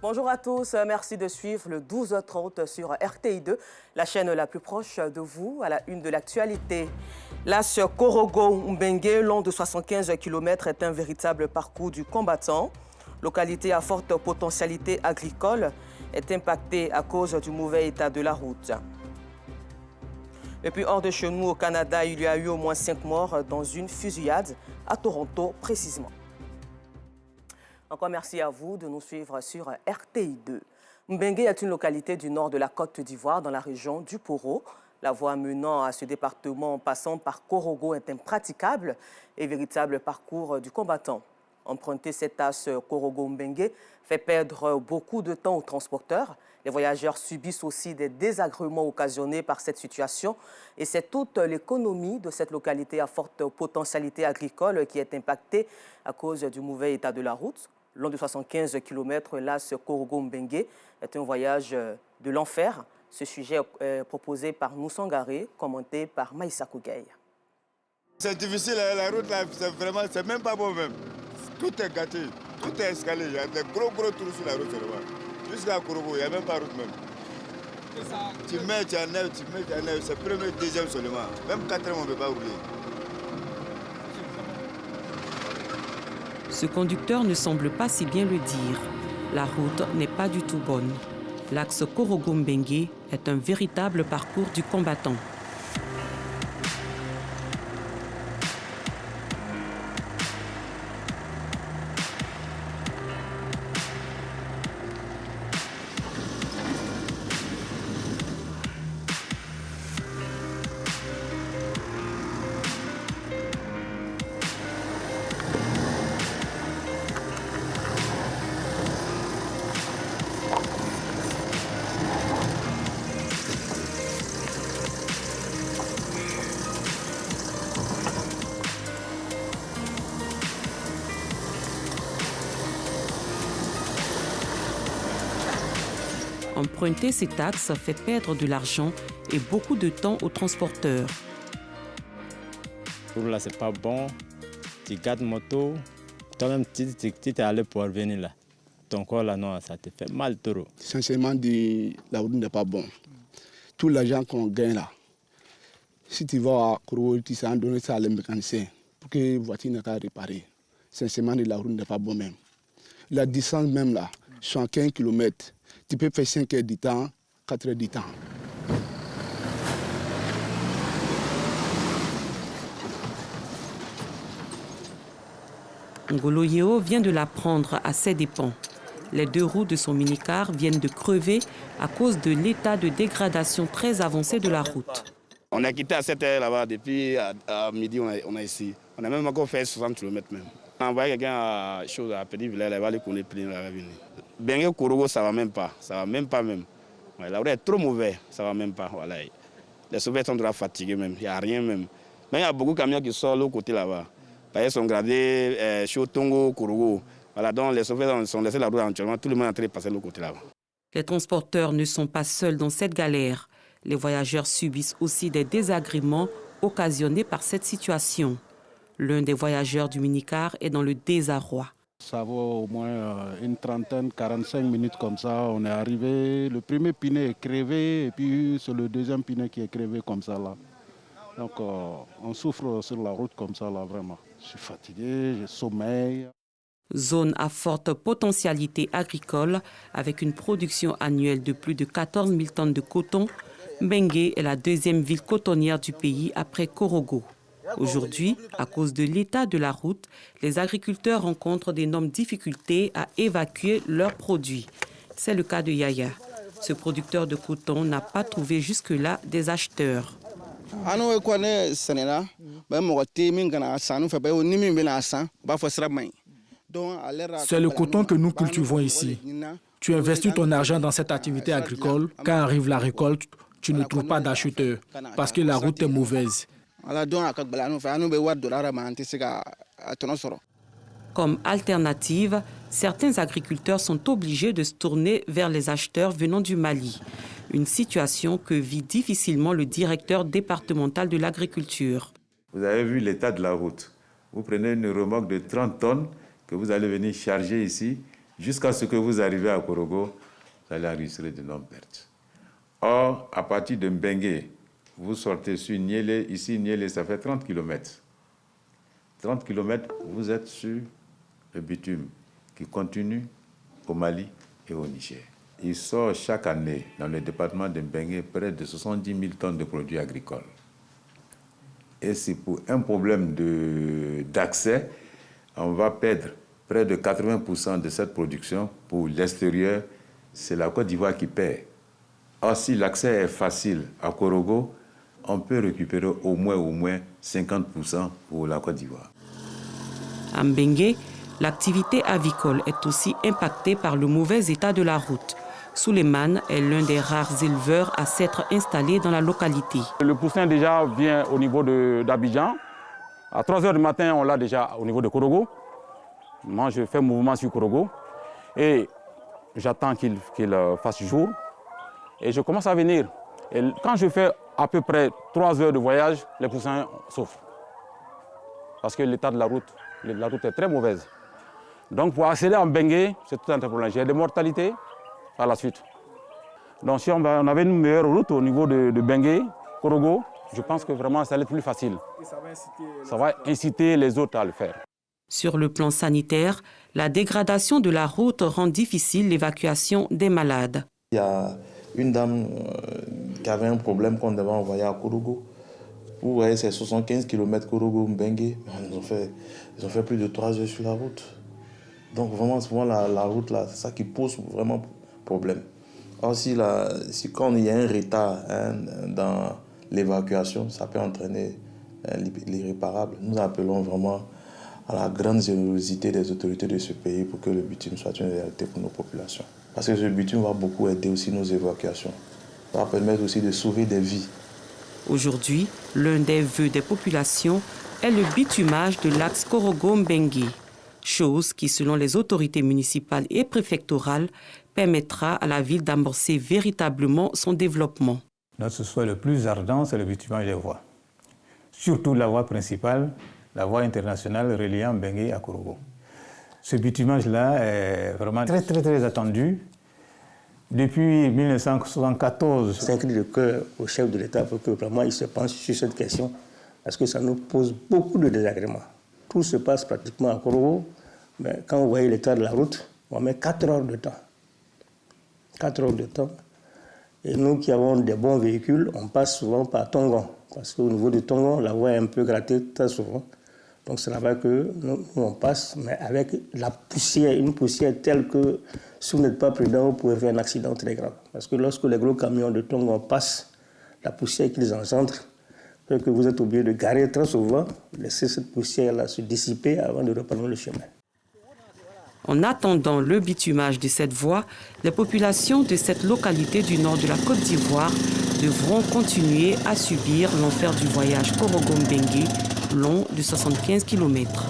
Bonjour à tous, merci de suivre le 12h30 sur RTI2, la chaîne la plus proche de vous, à la une de l'actualité. L'As Korogo-Mbengue, long de 75 km, est un véritable parcours du combattant. Localité à forte potentialité agricole, est impactée à cause du mauvais état de la route. Et puis hors de chez nous, au Canada, il y a eu au moins 5 morts dans une fusillade à Toronto précisément. Encore merci à vous de nous suivre sur RTI2. Mbengue est une localité du nord de la Côte d'Ivoire, dans la région du Poro. La voie menant à ce département en passant par Korogo est impraticable et véritable parcours du combattant. Emprunter cet as Korogo-Mbengue fait perdre beaucoup de temps aux transporteurs. Les voyageurs subissent aussi des désagréments occasionnés par cette situation. Et c'est toute l'économie de cette localité à forte potentialité agricole qui est impactée à cause du mauvais état de la route. Long de 75 km, l'as Korogo-Mbengue est un voyage de l'enfer. Ce sujet est proposé par Noussangare, commenté par Maïssa Kougaï. C'est difficile, la route là, c'est même pas bon même. Tout est gâté, tout est escalé. Il y a des gros trous sur la route seulement. Jusqu'à Korogo, il n'y a même pas de route même. Tu mets, tu as neuf, c'est premier, deuxième seulement. Même quatrième, on ne peut pas rouler. Ce conducteur ne semble pas si bien le dire. La route n'est pas du tout bonne. L'axe Korogo-Mbengue est un véritable parcours du combattant. Emprunter cet axe fait perdre de l'argent et beaucoup de temps aux transporteurs. Pour là, c'est pas bon. Tu gardes moto, toi-même, tu es allé pour venir là. Ton corps là, non, ça te fait mal trop. Sincèrement, la route n'est pas bonne. Tout l'argent qu'on gagne là, si tu vas à Korogo, tu sais en donner ça à les mécaniciens pour que la voiture n'ait qu'à réparer. Sincèrement, la route n'est pas bonne même. La distance même là, 115 km. Tu peux faire 5 heures du temps, 4 heures du temps. Ngolo Yeo vient de l'apprendre à ses dépens. Les 2 roues de son minicar viennent de crever à cause de l'état de dégradation très avancé de la route. On a quitté à 7 heures là-bas, depuis à midi on est ici. On a même encore fait 60 km même. On a envoyé quelqu'un à Petit Villers, il va aller connaître plein, il va venir. Mbengue Korogo, ça va même pas, même. Ouais, la route est trop mauvaise, ça va même pas. Voilà. Les chauffeurs sont fatigués même, il n'y a rien même. Mais il y a beaucoup de camions qui sortent de l'autre côté là-bas. Ils sont gradés Chotongo, Korogo. Voilà, donc les chauffeurs sont laissés la route actuellement, tout le monde est en train de passer de l'autre côté là-bas. Les transporteurs ne sont pas seuls dans cette galère. Les voyageurs subissent aussi des désagréments occasionnés par cette situation. L'un des voyageurs du minicar est dans le désarroi. Ça vaut au moins une trentaine, 45 minutes comme ça. On est arrivé, le premier pneu est crevé et puis c'est le deuxième pneu qui est crevé comme ça là. Donc on souffre sur la route comme ça là vraiment. Je suis fatigué, j'ai sommeil. Zone à forte potentialité agricole avec une production annuelle de plus de 14 000 tonnes de coton, Mbengue est la 2e ville cotonnière du pays après Korogo. Aujourd'hui, à cause de l'état de la route, les agriculteurs rencontrent d'énormes difficultés à évacuer leurs produits. C'est le cas de Yaya. Ce producteur de coton n'a pas trouvé jusque-là des acheteurs. C'est le coton que nous cultivons ici. Tu investis ton argent dans cette activité agricole. Quand arrive la récolte, tu ne trouves pas d'acheteurs parce que la route est mauvaise. Comme alternative, certains agriculteurs sont obligés de se tourner vers les acheteurs venant du Mali. Une situation que vit difficilement le directeur départemental de l'agriculture. Vous avez vu l'état de la route. Vous prenez une remorque de 30 tonnes que vous allez venir charger ici. jusqu'à ce que vous arrivez à Korogo, vous allez enregistrer d'énormes pertes. Or, à partir de Mbengue, vous sortez sur Niélé. Ici, Niélé, ça fait 30 km. 30 km, vous êtes sur le bitume qui continue au Mali et au Niger. Il sort chaque année dans le département de Mbengue près de 70 000 tonnes de produits agricoles. Et c'est pour un problème d'accès, on va perdre près de 80% de cette production. Pour l'extérieur, c'est la Côte d'Ivoire qui perd. Or, si l'accès est facile à Korogo, on peut récupérer au moins 50% pour la Côte d'Ivoire. À Mbengue, l'activité avicole est aussi impactée par le mauvais état de la route. Souleymane est l'un des rares éleveurs à s'être installé dans la localité. Le poussin déjà vient au niveau d'Abidjan. À 3 h du matin, on l'a déjà au niveau de Korogo. Moi, je fais mouvement sur Korogo et j'attends qu'il fasse jour. Et je commence à venir. Et quand je fais à peu près 3 heures de voyage, les poussins souffrent. Parce que l'état de la route est très mauvaise. Donc pour accéder à Mbengue, c'est tout un problème. J'ai des mortalités par la suite. Donc si on avait une meilleure route au niveau de Mbengue, Korogo, je pense que vraiment ça allait être plus facile. Et ça va inciter les autres à le faire. Sur le plan sanitaire, la dégradation de la route rend difficile l'évacuation des malades. Il y a une dame qui avait un problème qu'on devait envoyer à Korogo. Vous voyez, c'est 75 km Korogo-Mbengue. Ils ont fait plus de 3 heures sur la route. Donc vraiment, souvent la route, là, c'est ça qui pose vraiment problème. Or, si quand il y a un retard dans l'évacuation, ça peut entraîner l'irréparable. Nous appelons vraiment à la grande générosité des autorités de ce pays pour que le bitume soit une réalité pour nos populations. Parce que ce bitume va beaucoup aider aussi nos évacuations. Ça va permettre aussi de sauver des vies. Aujourd'hui, l'un des vœux des populations est le bitumage de l'axe Korogo-Mbengue, chose qui, selon les autorités municipales et préfectorales, permettra à la ville d'amorcer véritablement son développement. Notre souhait le plus ardent, c'est le bitumage des voies. Surtout la voie principale, la voie internationale reliant Mbengue à Korogo. Ce bitumage-là est vraiment très attendu. Depuis 1974. C'est un cri de cœur au chef de l'État pour que vraiment il se penche sur cette question parce que ça nous pose beaucoup de désagréments. Tout se passe pratiquement à Korogo, mais quand vous voyez l'état de la route, on met 4 heures de temps. 4 heures de temps. Et nous qui avons des bons véhicules, on passe souvent par Tongon. Parce qu'au niveau de Tongon, la voie est un peu grattée très souvent. Donc c'est là-bas que nous on passe, mais avec la poussière, une poussière telle que si vous n'êtes pas prudent, vous pouvez faire un accident très grave. Parce que lorsque les gros camions de Tongon passent, la poussière qu'ils engendrent fait que vous êtes obligé de garer très souvent, laisser cette poussière-là se dissiper avant de reprendre le chemin. En attendant le bitumage de cette voie, les populations de cette localité du nord de la Côte d'Ivoire devront continuer à subir l'enfer du voyage Korogo-Mbengue, long de 75 km.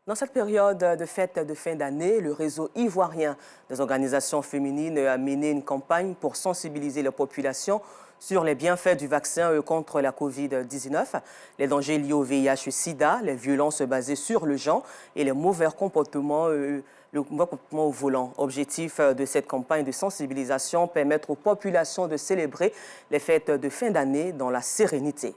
Dans cette période de fête de fin d'année, le réseau ivoirien des organisations féminines a mené une campagne pour sensibiliser la population sur les bienfaits du vaccin contre la COVID-19, les dangers liés au VIH-Sida, les violences basées sur le genre et les mauvais comportements au volant. Objectif de cette campagne de sensibilisation, permettre aux populations de célébrer les fêtes de fin d'année dans la sérénité.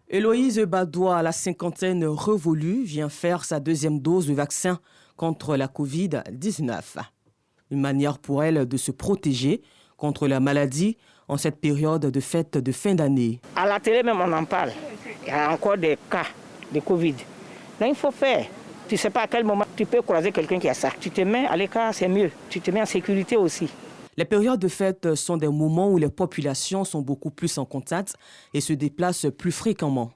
Héloïse Badois, à la cinquantaine révolue, vient faire sa 2e dose de vaccin contre la COVID-19. Une manière pour elle de se protéger contre la maladie en cette période de fête de fin d'année. À la télé même, on en parle. Il y a encore des cas de Covid. Donc il faut faire. Tu ne sais pas à quel moment tu peux croiser quelqu'un qui a ça. Tu te mets à l'écart, c'est mieux. Tu te mets en sécurité aussi. Les périodes de fête sont des moments où les populations sont beaucoup plus en contact et se déplacent plus fréquemment.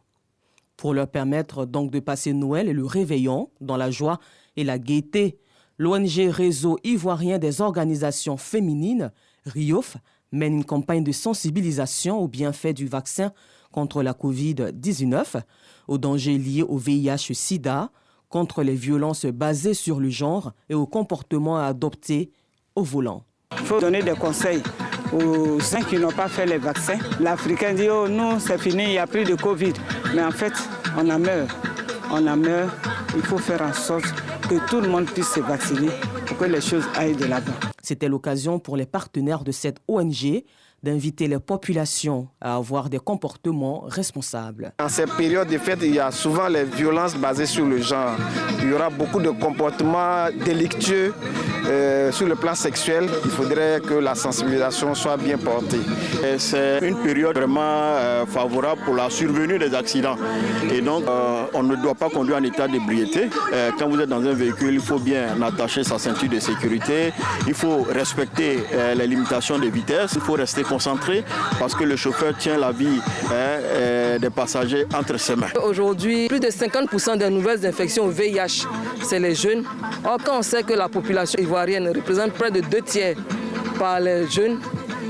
Pour leur permettre donc de passer Noël et le réveillon dans la joie et la gaieté, l'ONG Réseau ivoirien des organisations féminines, RIOF, mène une campagne de sensibilisation aux bienfaits du vaccin contre la COVID-19, aux dangers liés au VIH-Sida, contre les violences basées sur le genre et aux comportements à adopter au volant. Il faut donner des conseils aux gens qui n'ont pas fait les vaccins. L'Africain dit « Oh non, c'est fini, il n'y a plus de Covid ». Mais en fait, on en meurt. On en meurt. Il faut faire en sorte que tout le monde puisse se vacciner pour que les choses aillent de l'avant. C'était l'occasion pour les partenaires de cette ONG d'inviter les populations à avoir des comportements responsables. En ces périodes de fête, il y a souvent les violences basées sur le genre. Il y aura beaucoup de comportements délictueux sur le plan sexuel. Il faudrait que la sensibilisation soit bien portée. C'est une période vraiment favorable pour la survenue des accidents. Et donc, on ne doit pas conduire en état d'ébriété. Quand vous êtes dans un véhicule, il faut bien attacher sa ceinture de sécurité. Il faut respecter les limitations de vitesse. Il faut rester concentré parce que le chauffeur tient la vie des passagers entre ses mains. Aujourd'hui, plus de 50% des nouvelles infections au VIH, c'est les jeunes. Or, quand on sait que la population ivoirienne représente près de 2/3 par les jeunes,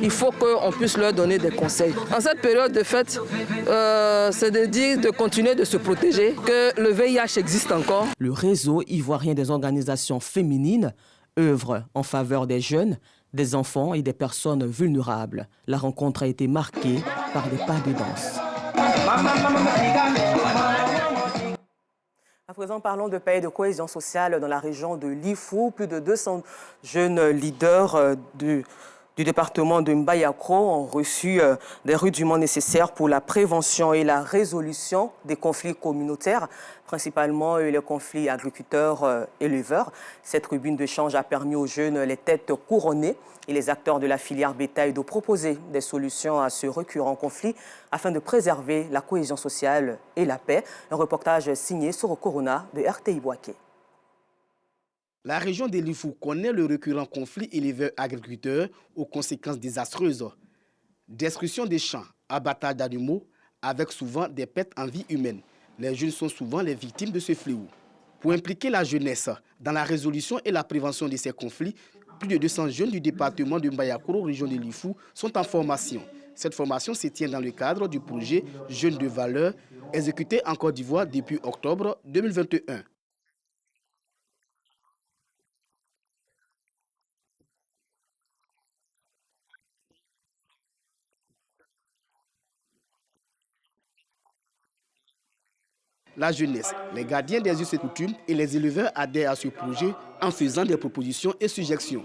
il faut qu'on puisse leur donner des conseils. En cette période de fête, c'est de dire de continuer de se protéger, que le VIH existe encore. Le réseau ivoirien des organisations féminines œuvre en faveur des jeunes, des enfants et des personnes vulnérables. La rencontre a été marquée par des pas de danse. À présent, parlons de paix et de cohésion sociale dans la région de Lifou. Plus de 200 jeunes leaders du département de Mbayakro ont reçu des rudiments nécessaires pour la prévention et la résolution des conflits communautaires, principalement les conflits agriculteurs-éleveurs. Cette tribune d'échange a permis aux jeunes les têtes couronnées et les acteurs de la filière bétail de proposer des solutions à ce récurrent conflit afin de préserver la cohésion sociale et la paix. Un reportage signé Soro Corona de RTI Boaké. La région de Lifou connaît le récurrent conflit éleveurs-agriculteurs aux conséquences désastreuses. Destruction des champs, abattage d'animaux, avec souvent des pertes en vie humaine. Les jeunes sont souvent les victimes de ce fléau. Pour impliquer la jeunesse dans la résolution et la prévention de ces conflits, plus de 200 jeunes du département de Mbayakro, région de Lifou, sont en formation. Cette formation se tient dans le cadre du projet Jeunes de valeur, exécuté en Côte d'Ivoire depuis octobre 2021. La jeunesse, les gardiens des us et coutumes et les éleveurs adhèrent à ce projet en faisant des propositions et suggestions.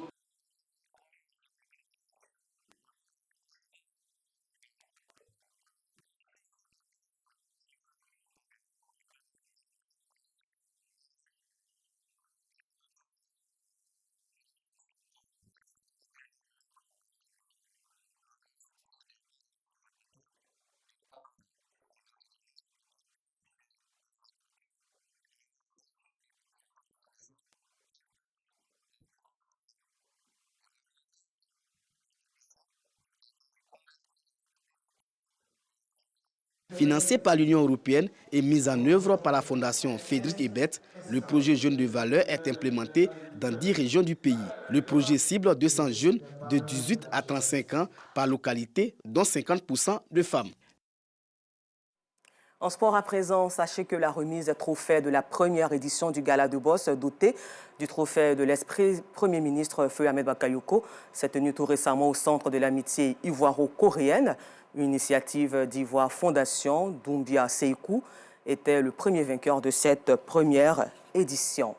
Financé par l'Union européenne et mis en œuvre par la Fondation Frédéric Ebert, le projet Jeunes de valeur est implémenté dans 10 régions du pays. Le projet cible 200 jeunes de 18 à 35 ans par localité, dont 50% de femmes. En sport à présent, sachez que la remise trophée de la première édition du Gala de Boss, doté du trophée de l'ex-premier ministre Feu Ahmed Bakayoko, s'est tenue tout récemment au Centre de l'amitié ivoiro-coréenne. Une initiative d'Ivoire Fondation, Doumbia Seikou, était le premier vainqueur de cette première édition.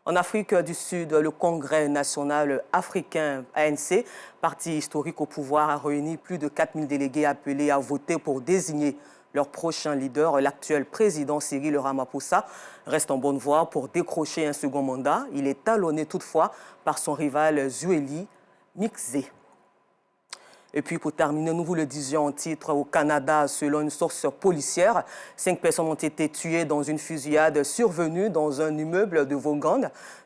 En Afrique du Sud, le Congrès national africain ANC, parti historique au pouvoir, a réuni plus de 4000 délégués appelés à voter pour désigner leur prochain leader. L'actuel président Cyril Ramaphosa reste en bonne voie pour décrocher un second mandat. Il est talonné toutefois par son rival Zweli Mixé. Et puis pour terminer, nous vous le disions en titre, au Canada, selon une source policière, 5 personnes ont été tuées dans une fusillade survenue dans un immeuble de Vaughan,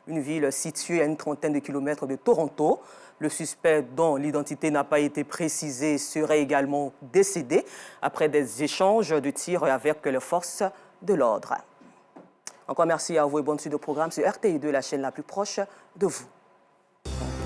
une ville située à une trentaine de kilomètres de Toronto. Le suspect, dont l'identité n'a pas été précisée, serait également décédé après des échanges de tirs avec les forces de l'ordre. Encore merci à vous et bonne suite de programme sur RTI2, la chaîne la plus proche de vous.